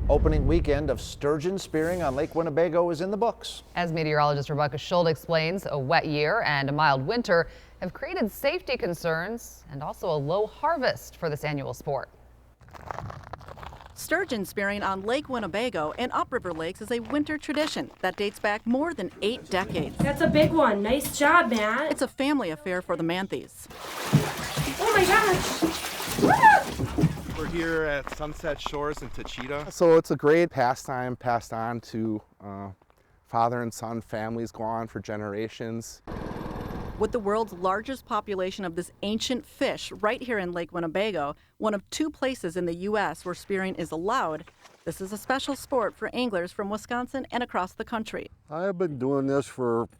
Opening weekend of sturgeon spearing on Lake Winnebago is in the books. As meteorologist Rebecca Schuld explains, a wet year and a mild winter have created safety concerns and also a low harvest for this annual sport. Sturgeon spearing on Lake Winnebago and Upriver lakes is a winter tradition that dates back more than 8 decades. That's a big one. Nice job, Matt. It's a family affair for the Manthys. Oh my gosh. We're here at Sunset Shores in Tachita. So it's a great pastime passed on to father and son. Families go on for generations. With the world's largest population of this ancient fish right here in Lake Winnebago, one of 2 places in the U.S. where spearing is allowed, this is a special sport for anglers from Wisconsin and across the country. I've been doing this for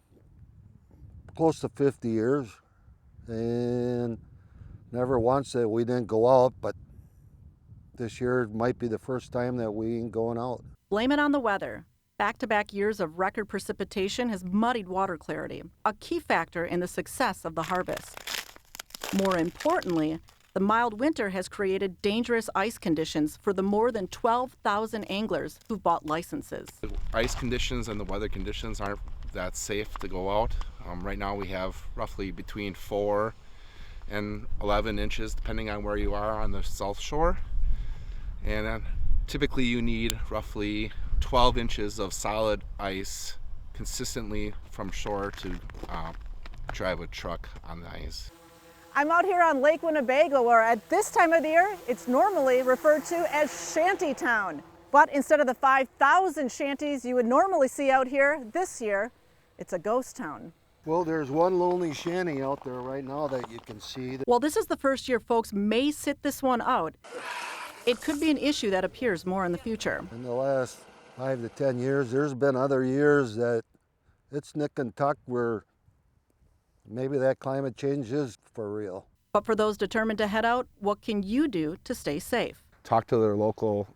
close to 50 years, and never once that we didn't go out, but this year might be the first time that we ain't going out. Blame it on the weather. Back-to-back years of record precipitation has muddied water clarity, a key factor in the success of the harvest. More importantly, the mild winter has created dangerous ice conditions for the more than 12,000 anglers who've bought licenses. The ice conditions and the weather conditions aren't that safe to go out. Right now we have roughly between 4 and 11 inches depending on where you are on the South Shore. And typically you need roughly 12 inches of solid ice consistently from shore to drive a truck on the ice. I'm out here on Lake Winnebago, where at this time of the year, it's normally referred to as Shantytown. But instead of the 5,000 shanties you would normally see out here, this year, it's a ghost town. Well, there's one lonely shanty out there right now that you can see. While this is the first year folks may sit this one out, it could be an issue that appears more in the future. In the last 5 to 10 years, there's been other years that it's nick and tuck where maybe that climate change is for real. But for those determined to head out, what can you do to stay safe? Talk to their local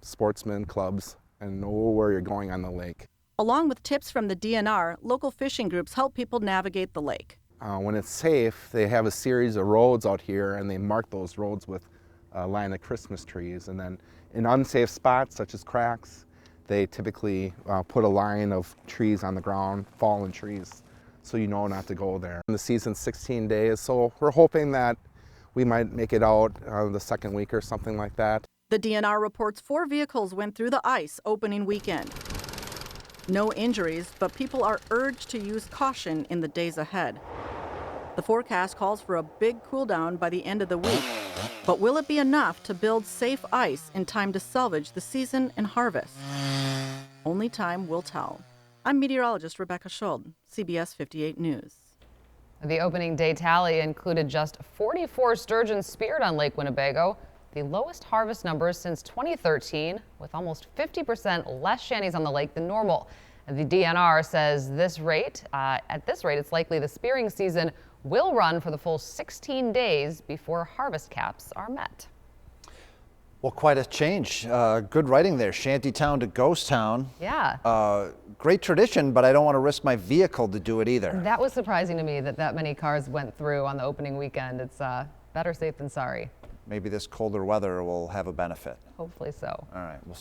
sportsmen clubs and know where you're going on the lake. Along with tips from the DNR, local fishing groups help people navigate the lake. When it's safe, they have a series of roads out here and they mark those roads with a line of Christmas trees. And then in unsafe spots such as cracks, they typically put a line of trees on the ground, fallen trees, so you know not to go there. The season's 16 days, so we're hoping that we might make it out the second week or something like that. The DNR reports 4 vehicles went through the ice opening weekend. No injuries, but people are urged to use caution in the days ahead. The forecast calls for a big cool down by the end of the week. But will it be enough to build safe ice in time to salvage the season and harvest? Only time will tell. I'm meteorologist Rebecca Schuld, CBS 58 News. The opening day tally included just 44 sturgeon speared on Lake Winnebago, the lowest harvest numbers since 2013, with almost 50% less shanties on the lake than normal. The DNR says at this rate, it's likely the spearing season will run for the full 16 days before harvest caps are met. Well, quite a change. Good writing there. Shantytown to ghost town. Yeah. Great tradition, but I don't want to risk my vehicle to do it either. That was surprising to me that many cars went through on the opening weekend. It's better safe than sorry. Maybe this colder weather will have a benefit. Hopefully so. All right. We'll